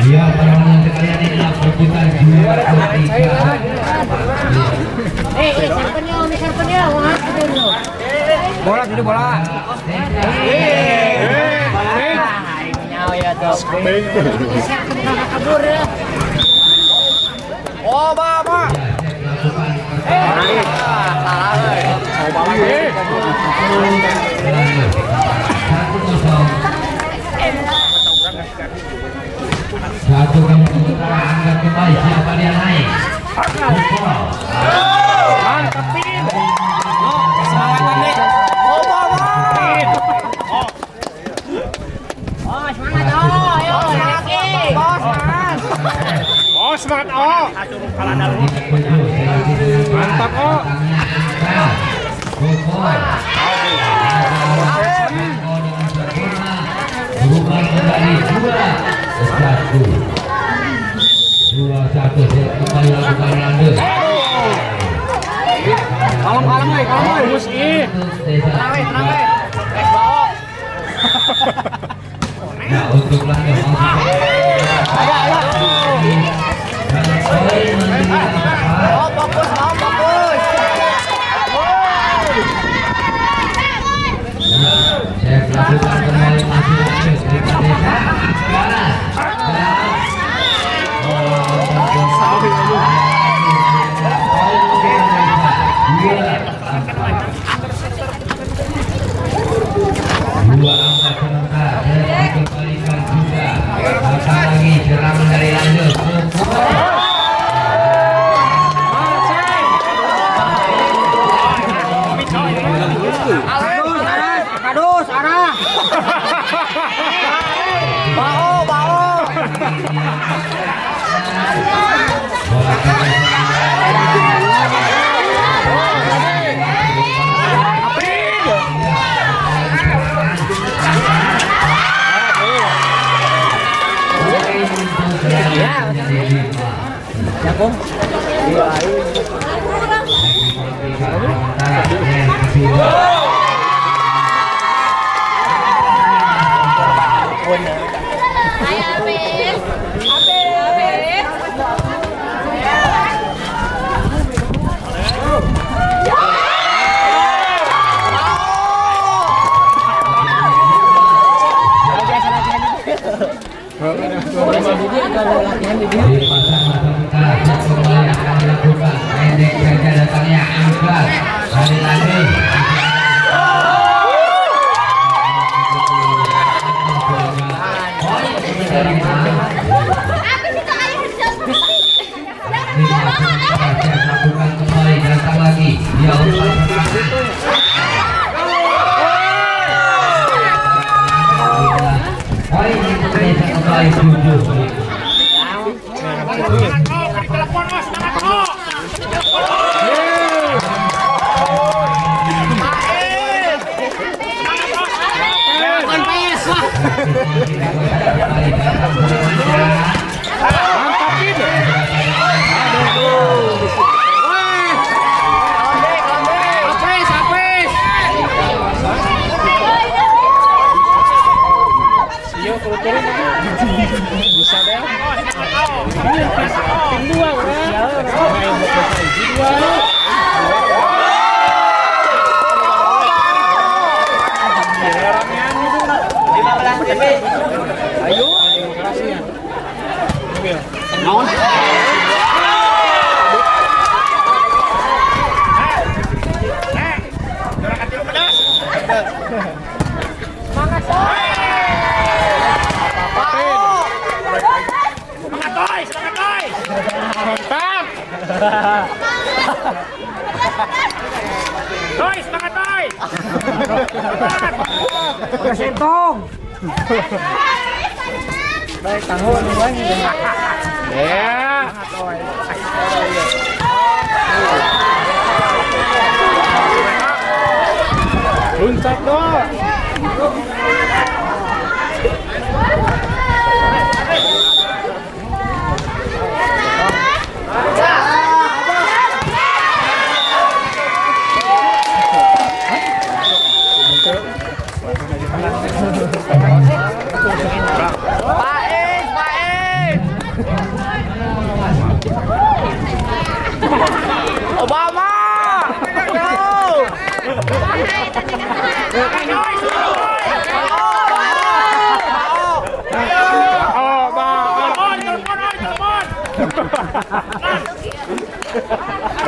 Iya, permainan sekalian inilah perputaran juara ketiga. Bola jadi bola. Oh, Bapak. Satu kali sementara angkat kembali, siapa dia naik? Mantapin. Semangat nih. Oh, Bapak. Oh, semangat ayo lagi. Oh, semangat mantap berubah menjadi 2-1 kembali lakukan lanjut. Kalem musim. Tenang. Nah, untuk lanjut Fokus. saya lakukan kembali masih lanjut Desa sekarang. Dua angka sementara dan dikembalikan juga. Datang lagi serangan dari lanjut. Kadus, arah. Bau. Ya, Kom. Pendek saja datangnya angkat hari lagi. Lakukan kembali datang lagi dia umpan poin Indonesia kembali Sentong. Baik, tahun lagi. Ya. Luncat dong.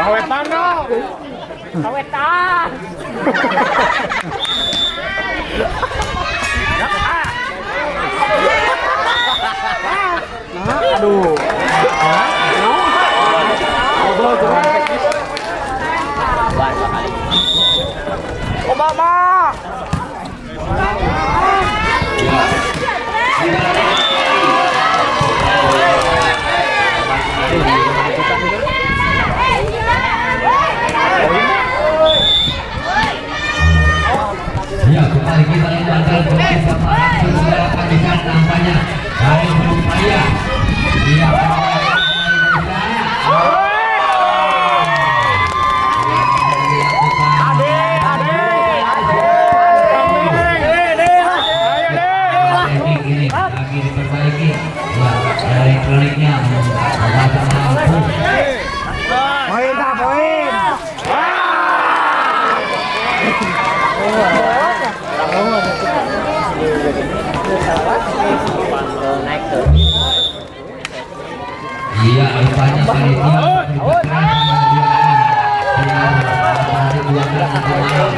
Kawetan dong. Kawetan. Aduh. Obama. Ya, kembali kita ingatkan beberapa hasil gerakan di sana nampaknya dari berupaya. Iya, ini lagi diperbaiki. Ya, dari kliniknya memasang lampu. Poin dah, poin. Iya, rupanya panitia terlibat keras menyediakan dua gelas malam.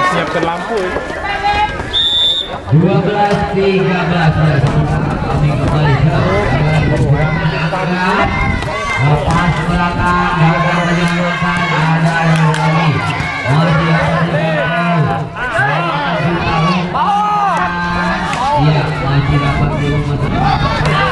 Siapkan lampu ya. 12-13 kami kembali lepas belakang gagal menyambutkan ada yang lagi masih iya masih dapat belum masuk 13.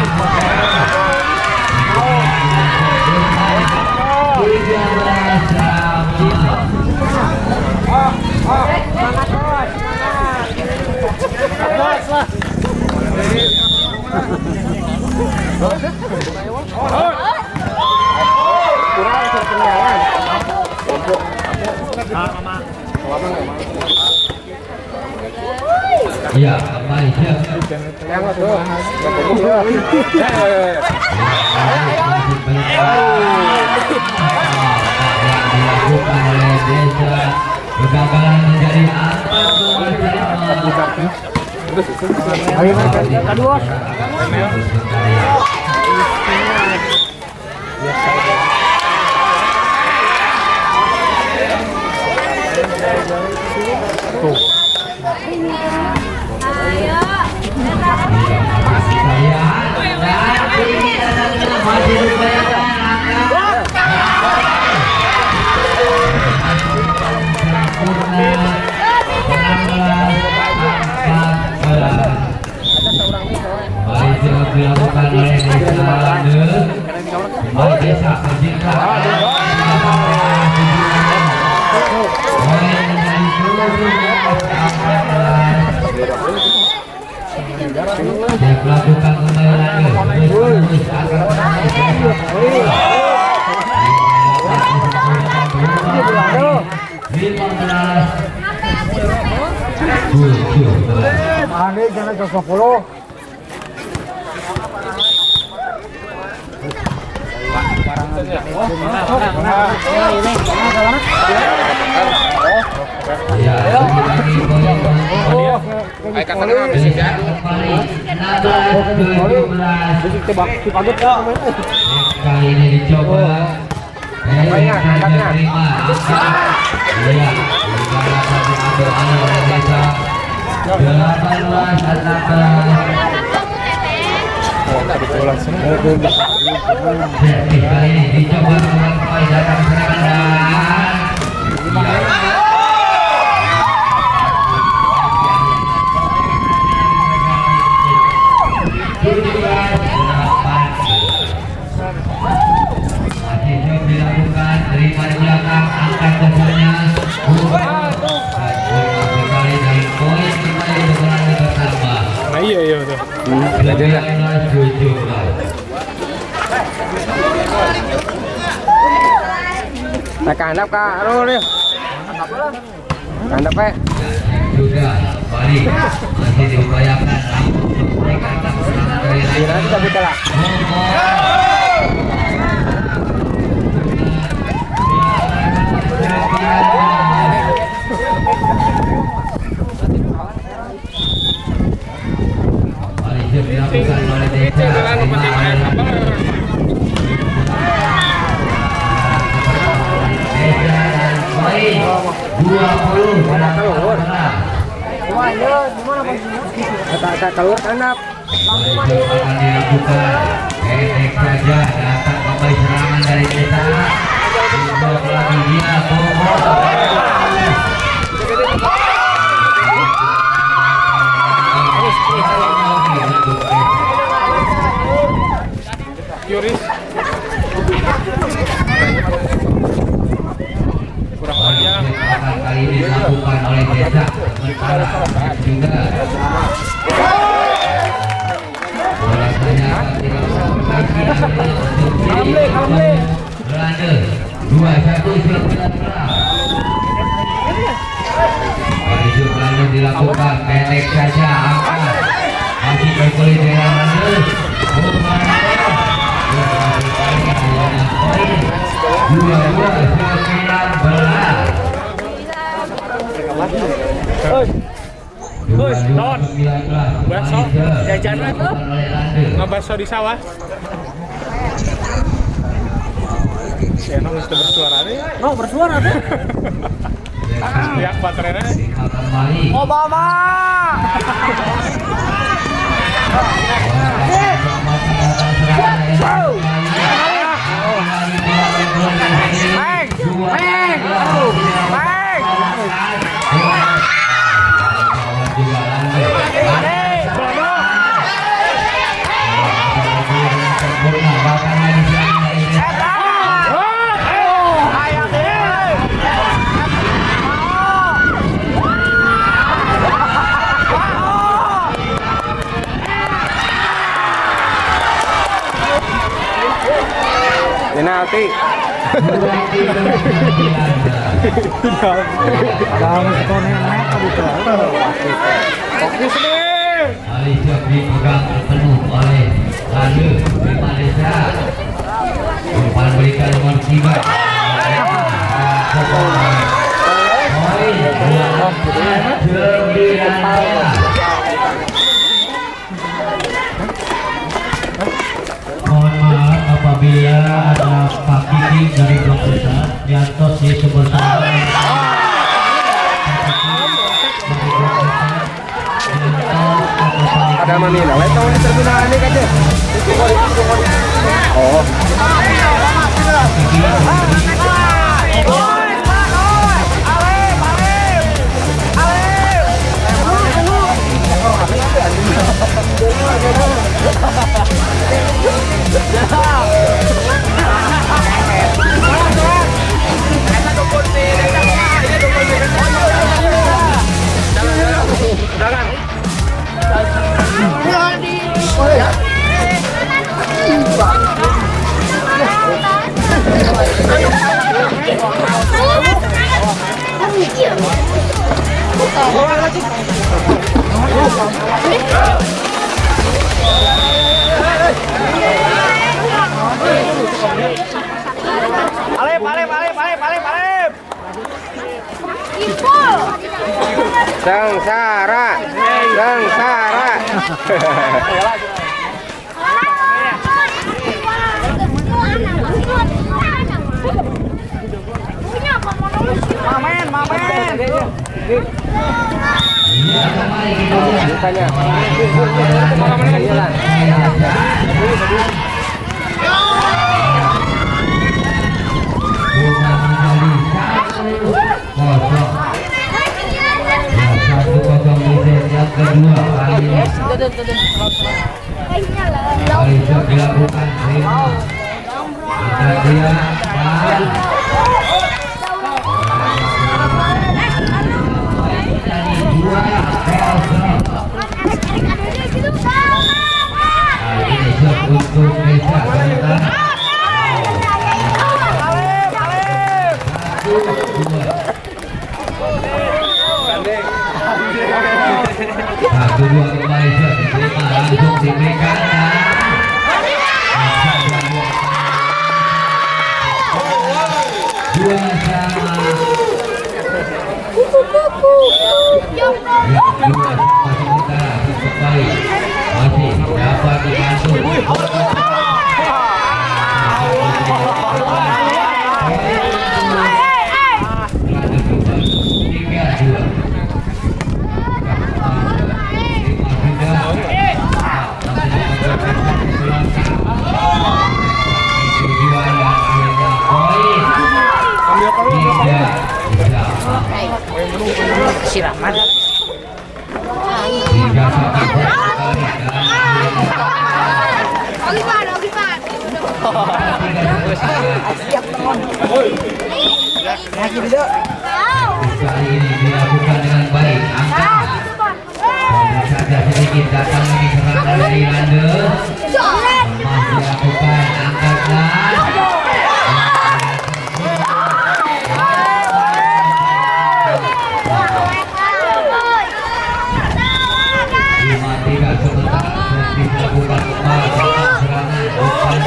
Iya, kembali siap. Dilakukan oleh Desa kegagalan menjadi dilakukan oleh Desa Perjika melakukan kembali Aneh jangan ke 10. Kali ini dicoba. Terima. Iya, diambil alih oleh Desa 18-14. Kali ini dicoba kembali datang serangan masih dilakukan dari belakang angkat dasarnya kembali dari poin kembali berkurang bertambah. Nah iya tuh. Kandap Kak Arul nih. Kandap juga balik masih diupayakan untuk meningkatkan serangan dari kita buka lah. Agak keluar kanap. Itu akan dilakukan. Pendek saja datang kembali serangan dari kita. Blok lagi dia Yuris. Kurang panjang. Kali ini dilakukan oleh Desa. Sementara juga bolasanya Belanda 2-1 sudah berlaku. Maju Belanda dilakukan pendek saja angkat masih berkulit dengan Belanda. Dua-dua 19. Non. Bakso jajanan tuh. Ngebakso di sawah. Senang mesti bersuara nih. Oh, bersuara tuh. Ya, baterainya. Obama. Penalti. Fokus nih. Malaysia dipegang penuh oleh Lande di Malaysia. Umpan berikan nomor 3. Mohon maaf apabila ada Pak Kiki dari Blok Besar Yantos di sebelah sana. Ada Manila. Wait, tahu ini tergunaan ini kan? Oh. Sengsara. Mamen. Iya, kembali kita lihat. Tanya. Yang kedua kali ini Malaysia dilakukan Remo dan dia dua ini shot untuk Desa sementara satu dua kembali shot diterima langsung diberikan dua sama dua masih utara kembali masih dapat dibantu si Rahman. Hingga sampai kembali kali ini dilakukan dengan baik. Angkat saja sedikit datang lagi serangan dari Lande. Masih dilakukan angkatlah. Tidak sebentar dilakukan kembali serangan bukan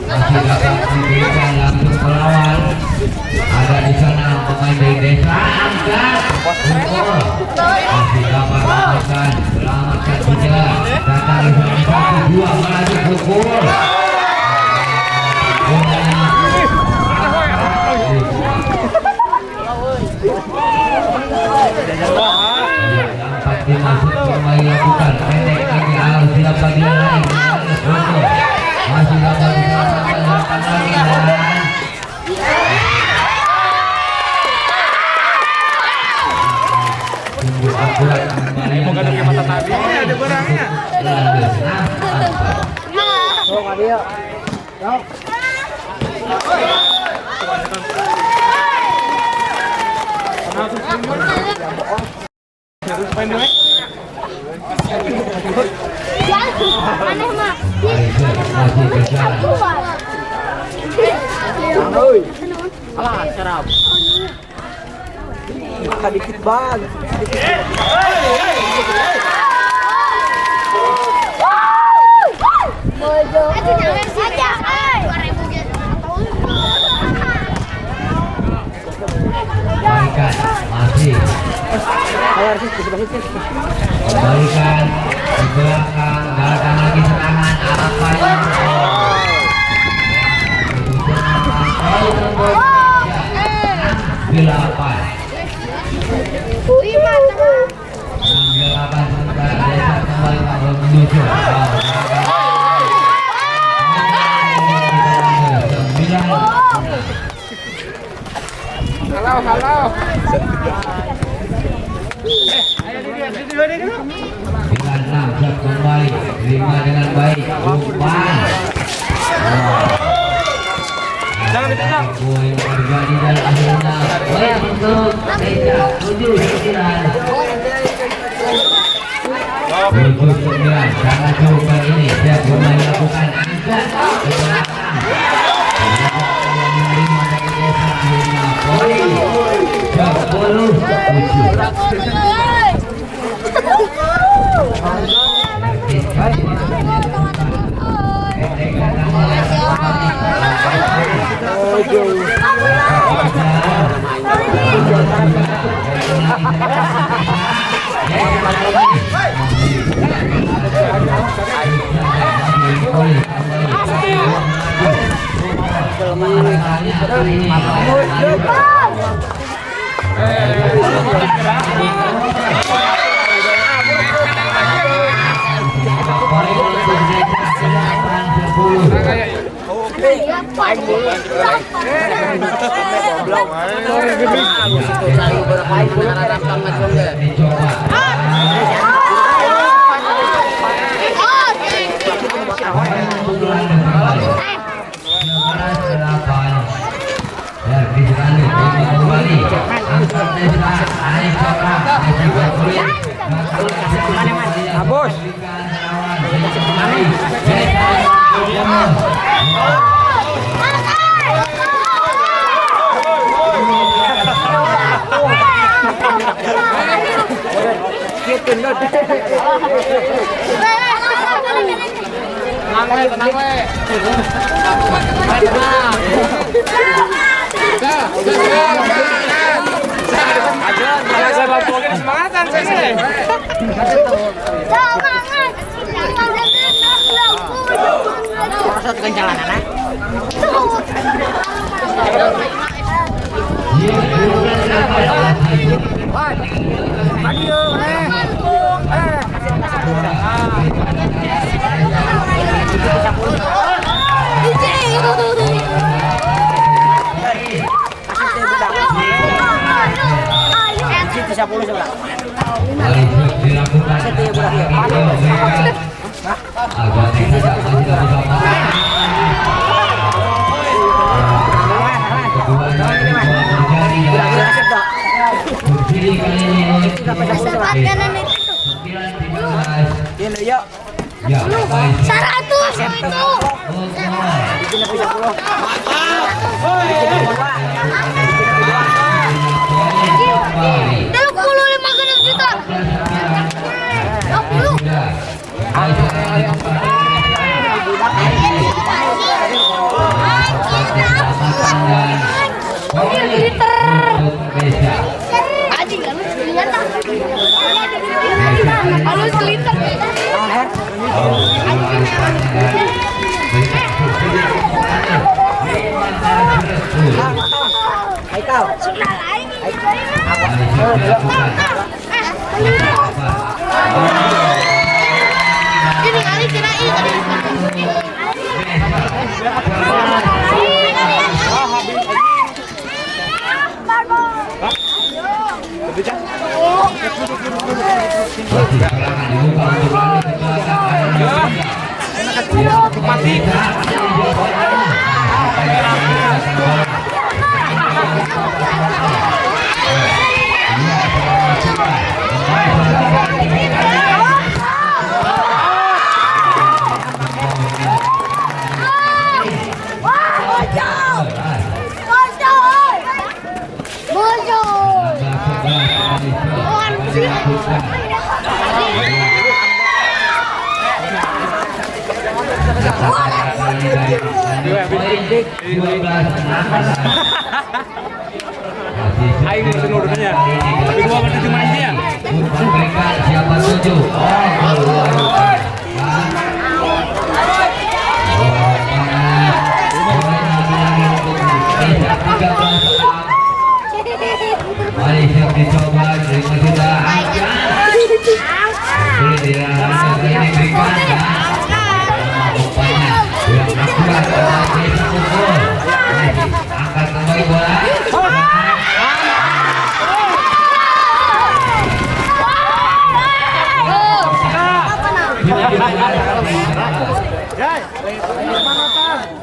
masih dapat diberikan langsung melawan. Ada di sana pemain dari desa angkat pukul masih dapat melakukan selamatkan juga datang di sana 1-2 melaju pukul dimasuk pemain lakukan pendek lagi harus siap bagian lain masih dapat diselamatkan lagi dan tunggu akurat kembali Mau ganti mata tadi ada barangnya. Oh, nggak dia. Main dulu. Aneh mah. masih berjalan Alah, serap. Dikit banget. kembalikan masih kembalikan di belakang datang lagi serangan apa yang delapan sebentar desa kembali menuju 9. Halo. Dengan 6 shot kembali terima dengan baik umpan Jangan ditendang. poin terjadi dan akhirnya poin untuk Desa 7-9 sangat jauh kali ini siap bermain lakukan angkat ke belakang yang menerima dari Desa akhirnya poin Ije. Kali dilakukan agak tidak masih bisa berdiri kali ini ya baik 100 itu. Juta. 12. Aing seluruhnya. Tapi gua masih cuma ini ya. Siapa tujuh? Mari siap dicoba terima sudah boleh dirasakan ini berikan ya rupanya yang akurat bisa pukul angkat kembali bola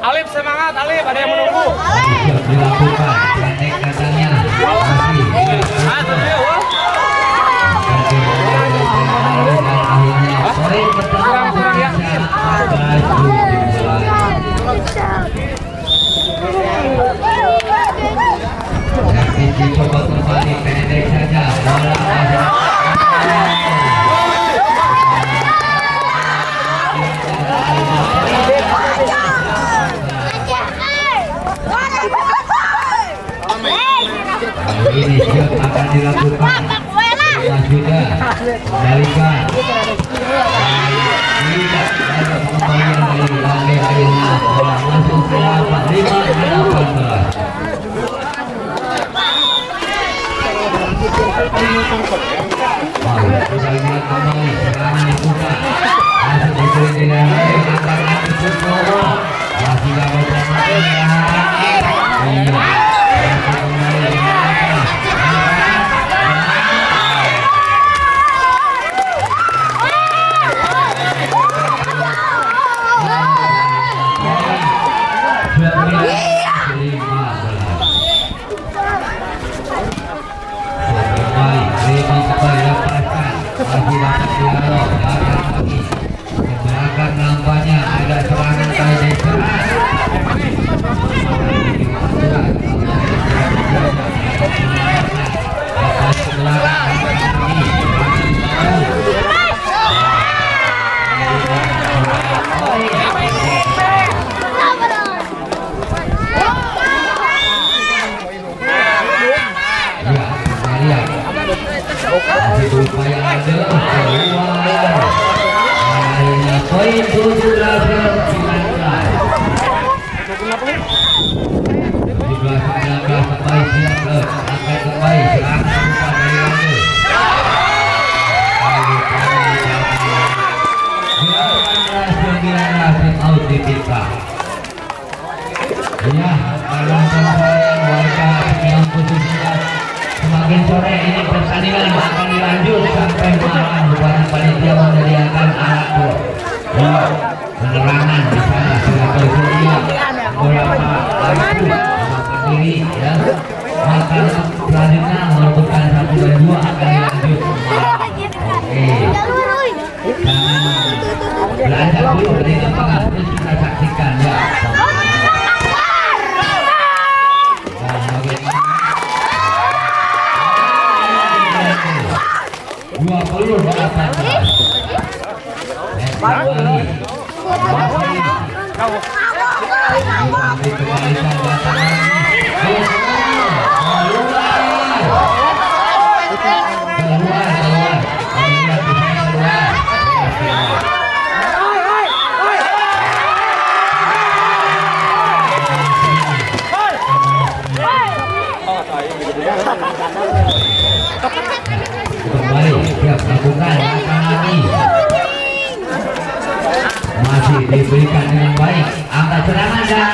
Alif semangat, Alif ada yang menunggu. siap dilakukan pendek katanya masih akhirnya poin pertama dicoba kembali pendek saja bola ini siap akan dilakukan sudah kembalikan tidak ada pengembalian dari Lale akhirnya bola masuk ke 5-18 kembali serangan dibuka masuk diberi di dalam angkat masih dapat nampaknya ada serangan kali desa poin 17 kembali siap angkat kembali serangan out dibuka ya kalau warga yang khususnya semakin sore ini pertandingan akan dilanjut sampai malam. Bukan panitia menyediakan alat penerangan di sana sudah tersedia beberapa lampu berdiri ya. Maka selanjutnya merupakan 1 dan 2 akan dilanjut malam. Oke. Jangan belanja dulu dari lapangan, terus kita saksikan ya. Dua puluh 18. Kembali siap lakukan lagi. Masih diberikan dengan baik. Angkat serangan dan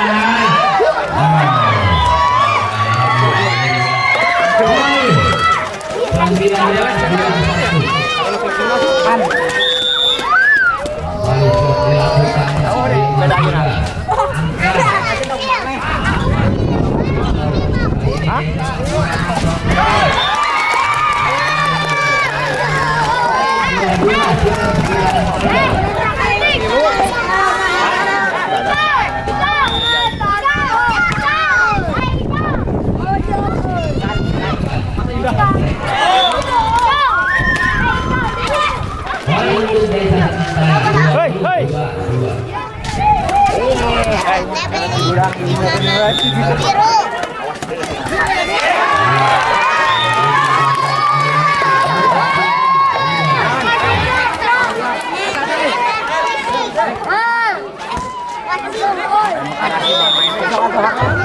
Ah,